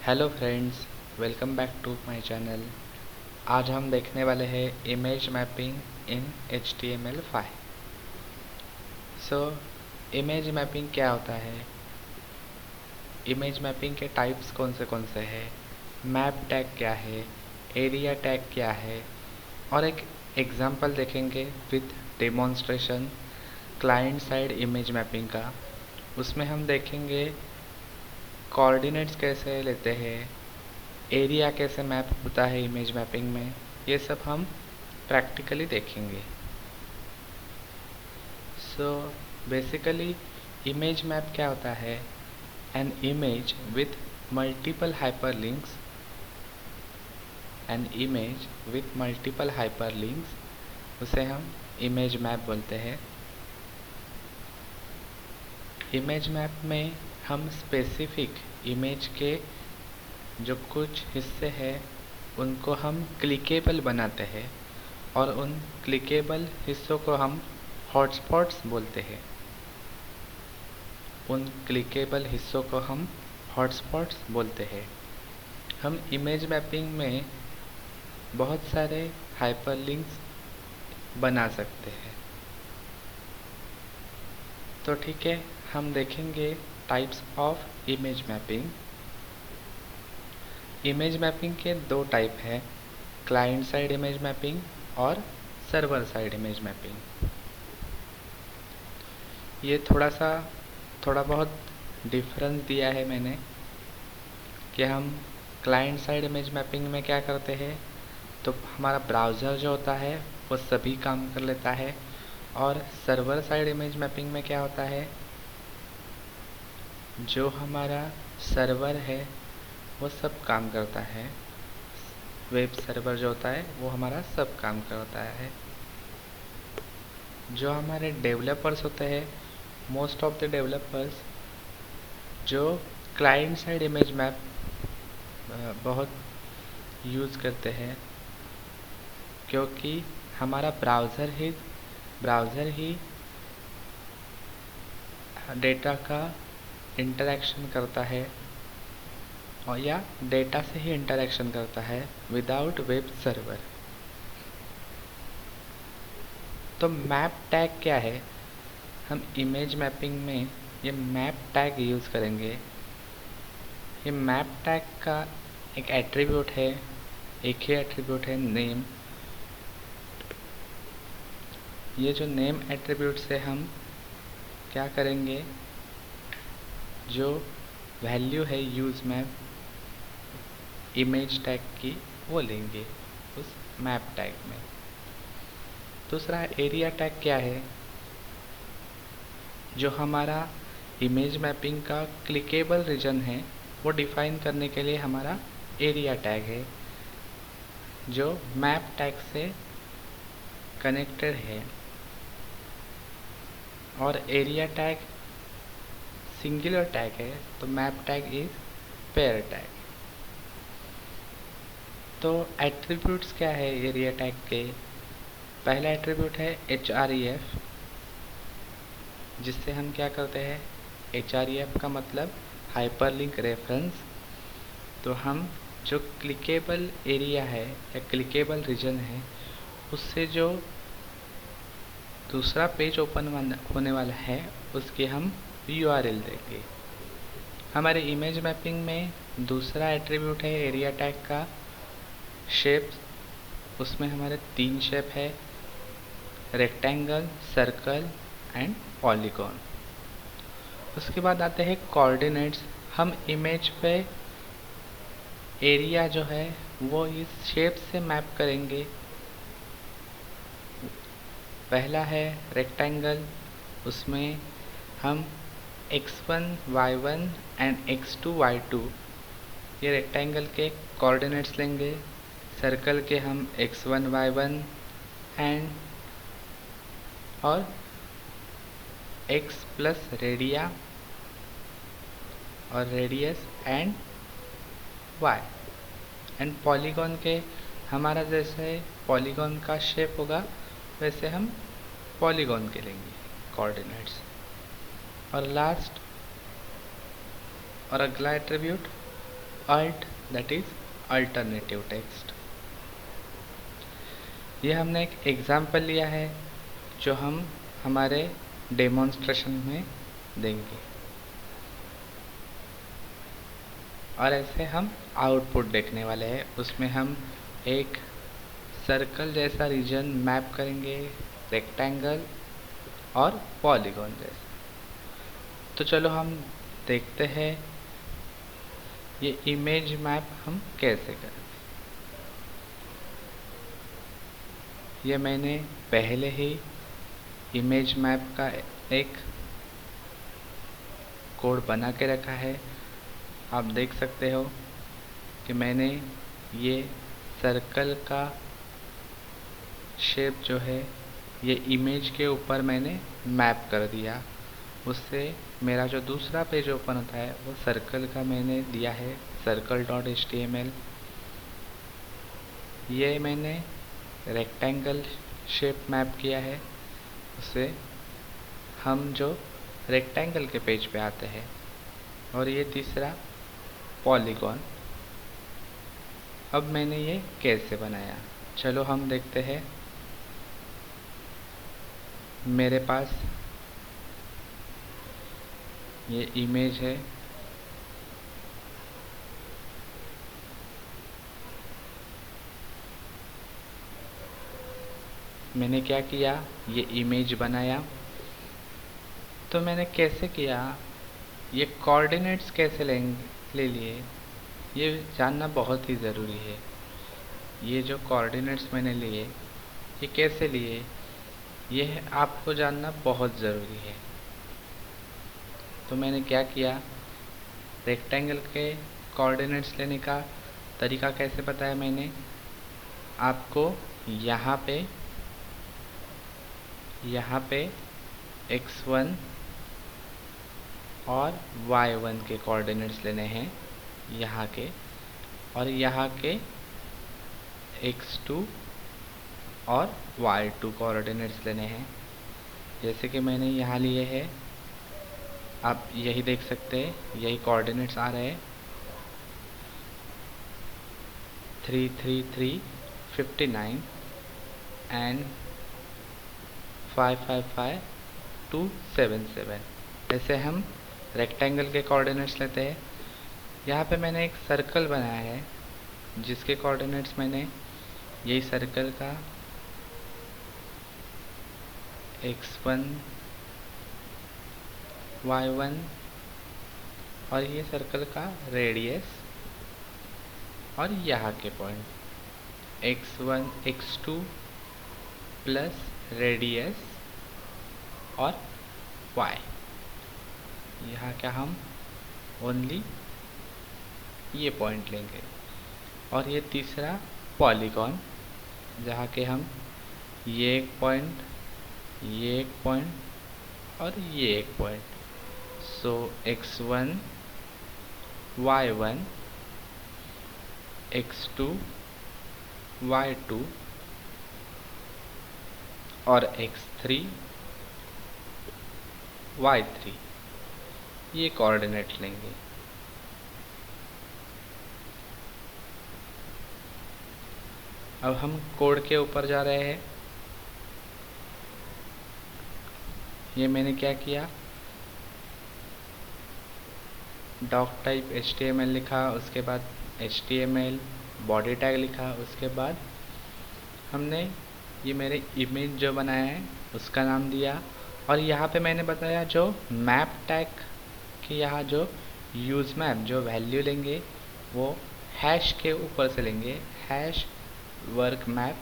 Hello friends, welcome back to my channel. आज हम देखने वाले हैं image mapping in HTML5। So image mapping क्या होता है, इमेज मैपिंग के टाइप्स कौन से हैं, मैप टैग क्या है, एरिया टैग क्या है, और एक एग्जांपल देखेंगे with demonstration client side image mapping का। उसमें हम देखेंगे कोऑर्डिनेट्स कैसे लेते हैं, एरिया कैसे मैप होता है इमेज मैपिंग में, ये सब हम प्रैक्टिकली देखेंगे। सो बेसिकली इमेज मैप क्या होता है, an image with multiple hyperlinks, an image with multiple hyperlinks उसे हम इमेज मैप बोलते हैं। इमेज मैप में हम स्पेसिफिक इमेज के जो कुछ हिस्से हैं उनको हम क्लिकेबल बनाते हैं और उन क्लिकेबल हिस्सों को हम हॉटस्पॉट्स बोलते हैं। उन क्लिकेबल हिस्सों को हम हॉटस्पॉट्स बोलते हैं। हम इमेज मैपिंग में बहुत सारे हाइपरलिंक्स बना सकते हैं। तो ठीक है, हम देखेंगे types of image mapping. Image mapping के दो टाइप हैं, क्लाइंट साइड इमेज मैपिंग और सर्वर साइड इमेज मैपिंग। ये थोड़ा बहुत डिफरेंस दिया है मैंने कि हम क्लाइंट साइड इमेज मैपिंग में क्या करते हैं, तो हमारा ब्राउज़र जो होता है वो सभी काम कर लेता है, और सर्वर साइड इमेज मैपिंग में क्या होता है, जो हमारा सर्वर है वो सब काम करता है। वेब सर्वर जो होता है वो हमारा सब काम करता है। जो हमारे डेवलपर्स होते हैं, मोस्ट ऑफ द डेवलपर्स जो क्लाइंट साइड इमेज मैप बहुत यूज़ करते हैं, क्योंकि हमारा ब्राउज़र ही डेटा का इंटरेक्शन करता है, और या डेटा से ही इंटरेक्शन करता है विदाउट वेब सर्वर। तो मैप टैग क्या है, हम इमेज मैपिंग में ये मैप टैग यूज़ करेंगे। ये मैप टैग का एक एट्रीब्यूट है, एक ही एट्रीब्यूट है नेम। ये जो नेम एट्रीब्यूट से हम क्या करेंगे, जो वैल्यू है यूज़ मैप इमेज टैग की वो लेंगे उस मैप टैग में। दूसरा एरिया टैग क्या है, जो हमारा इमेज मैपिंग का क्लिकेबल रीजन है वो डिफाइन करने के लिए हमारा एरिया टैग है, जो मैप टैग से कनेक्टेड है। और एरिया टैग सिंगुलर टैग है, तो map tag is pair tag. तो एट्रीब्यूट्स क्या है एरिया टैग के, पहला एट्रीब्यूट है href, जिससे हम क्या करते हैं, href का मतलब हाइपरलिंक रेफरेंस। तो हम जो क्लिकेबल एरिया है या क्लिकेबल रीजन है उससे जो दूसरा पेज ओपन होने वाला है उसके हम URL देंगे। हमारे इमेज मैपिंग में दूसरा एट्रीब्यूट है एरिया टैग का शेप्स। उसमें हमारे 3 शेप है, रेक्टेंगल, सर्कल एंड पॉलीगॉन। उसके बाद आते हैं कोऑर्डिनेट्स। हम इमेज पे एरिया जो है वो इस शेप से मैप करेंगे। पहला है रेक्टेंगल, उसमें हम x1 y1 and x2 y2 ये रेक्टेंगल के कोऑर्डिनेट्स लेंगे। सर्कल के हम x1 y1 एंड और x प्लस रेडिया और radius and y। And polygon के हमारा जैसे पॉलीगॉन का शेप होगा वैसे हम पॉलीगॉन के लेंगे कोऑर्डिनेट्स। और लास्ट और अगला attribute alt, that is alternative text। ये हमने एक एग्जाम्पल लिया है जो हम हमारे डेमोन्स्ट्रेशन में देंगे, और ऐसे हम आउटपुट देखने वाले हैं। उसमें हम एक सर्कल जैसा रीजन मैप करेंगे, रेक्टेंगल और पॉलीगॉन जैसा। तो चलो हम देखते हैं ये इमेज मैप हम कैसे करें। ये मैंने पहले ही इमेज मैप का एक कोड बना के रखा है। आप देख सकते हो कि मैंने ये सर्कल का शेप जो है ये इमेज के ऊपर मैंने मैप कर दिया। उससे मेरा जो दूसरा पेज ओपन होता है वो सर्कल का मैंने दिया है circle.html। ये मैंने रेक्टेंगल शेप मैप किया है, उससे हम जो रेक्टेंगल के पेज पे आते हैं। और ये तीसरा पॉलीगॉन। अब मैंने ये कैसे बनाया, चलो हम देखते हैं। मेरे पास ये इमेज है, मैंने क्या किया, ये इमेज बनाया। तो मैंने कैसे किया, ये कोऑर्डिनेट्स कैसे ले लिए, ये जानना बहुत ही ज़रूरी है। ये जो कोऑर्डिनेट्स मैंने लिए ये कैसे लिए, ये आपको जानना बहुत ज़रूरी है। तो मैंने क्या किया, रेक्टेंगल के कोऑर्डिनेट्स लेने का तरीका कैसे बताया मैंने आपको। यहाँ पे x1 और y1 के कोऑर्डिनेट्स लेने हैं यहाँ के, और यहाँ के x2 और y2 कोऑर्डिनेट्स लेने हैं। जैसे कि मैंने यहाँ लिए हैं, आप यही देख सकते हैं, यही कोऑर्डिनेट्स आ रहे हैं 333 59 एंड 555 277। ऐसे हम रेक्टेंगल के कोऑर्डिनेट्स लेते हैं। यहाँ पे मैंने एक सर्कल बनाया है जिसके कोऑर्डिनेट्स मैंने यही सर्कल का x1 y1 और ये सर्कल का रेडियस और यहाँ के point x1 x2 plus radius और y। यहाँ क्या हम ओनली ये पॉइंट लेंगे। और ये तीसरा पॉलीगॉन, जहाँ के हम ये एक पॉइंट, ये एक पॉइंट और ये एक पॉइंट। सो x1 y1 x2 y2 और x3 y3 ये कोऑर्डिनेट लेंगे। अब हम कोड के ऊपर जा रहे हैं। ये मैंने क्या किया, डॉक टाइप HTML लिखा, उसके बाद HTML बॉडी टैग लिखा, उसके बाद हमने ये मेरे इमेज जो बनाया है उसका नाम दिया। और यहाँ पे मैंने बताया जो मैप टैग कि यहाँ जो यूज़ मैप जो वैल्यू लेंगे वो हैश के ऊपर से लेंगे, हैश वर्क मैप,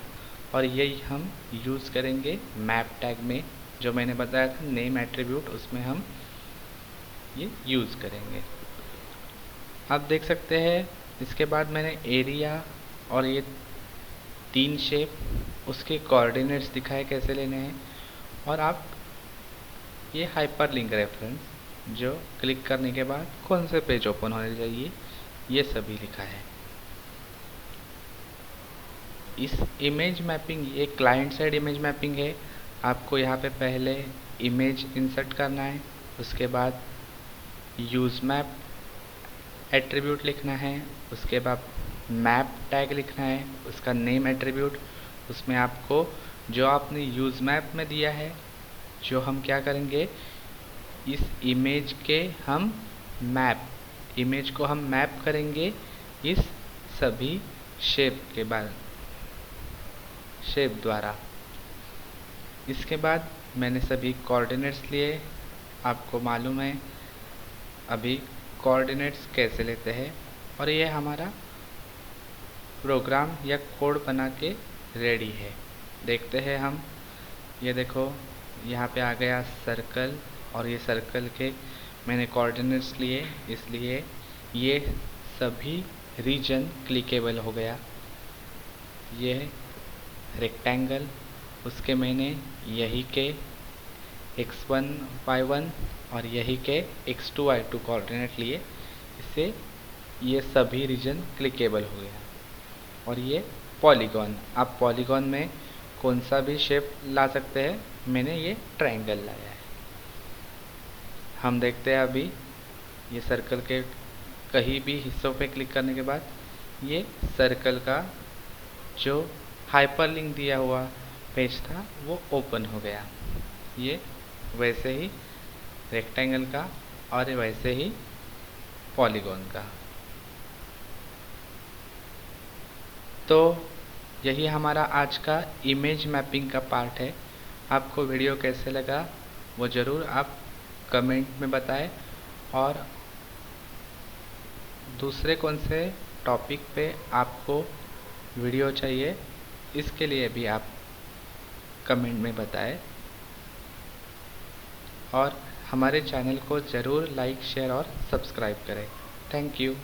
और यही हम यूज़ करेंगे मैप टैग में। जो मैंने बताया था नेम एट्रीब्यूट, उसमें हम ये यूज़ करेंगे। आप देख सकते हैं इसके बाद मैंने एरिया और ये 3 शेप उसके कोऑर्डिनेट्स दिखाए कैसे लेने हैं। और आप ये हाइपरलिंक रेफरेंस जो क्लिक करने के बाद कौन से पेज ओपन होने चाहिए ये सभी लिखा है। इस इमेज मैपिंग, ये क्लाइंट साइड इमेज मैपिंग है। आपको यहाँ पे पहले इमेज इंसर्ट करना है, उसके बाद यूज़ मैप एट्रीब्यूट लिखना है, उसके बाद मैप टैग लिखना है, उसका नेम एट्रीब्यूट, उसमें आपको जो आपने यूज़ मैप में दिया है, जो हम क्या करेंगे, इस इमेज के हम इमेज को हम मैप करेंगे इस सभी शेप द्वारा। इसके बाद मैंने सभी कोऑर्डिनेट्स लिए। आपको मालूम है अभी कोऑर्डिनेट्स कैसे लेते हैं, और ये हमारा प्रोग्राम या कोड बना के रेडी है। देखते हैं हम। ये देखो यहाँ पे आ गया सर्कल, और ये सर्कल के मैंने कोऑर्डिनेट्स लिए, इसलिए ये सभी रीजन क्लिकेबल हो गया। ये रेक्टेंगल, उसके मैंने यही के x1 y1 और यही के x2 y2 कोऑर्डिनेट लिए, इससे ये सभी रीजन क्लिकेबल हो गया। और ये पॉलीगॉन, आप पॉलीगॉन में कौन सा भी शेप ला सकते हैं, मैंने ये ट्रायंगल लाया है। हम देखते हैं अभी ये सर्कल के कहीं भी हिस्सों पे क्लिक करने के बाद ये सर्कल का जो हाइपरलिंक दिया हुआ पेज था वो ओपन हो गया। ये वैसे ही रेक्टेंगल का और वैसे ही पॉलीगॉन का। तो यही हमारा आज का इमेज मैपिंग का पार्ट है। आपको वीडियो कैसे लगा वो ज़रूर आप कमेंट में बताएं, और दूसरे कौन से टॉपिक पे आपको वीडियो चाहिए इसके लिए भी आप कमेंट में बताएं, और हमारे चैनल को ज़रूर लाइक, शेयर और सब्सक्राइब करें। Thank you.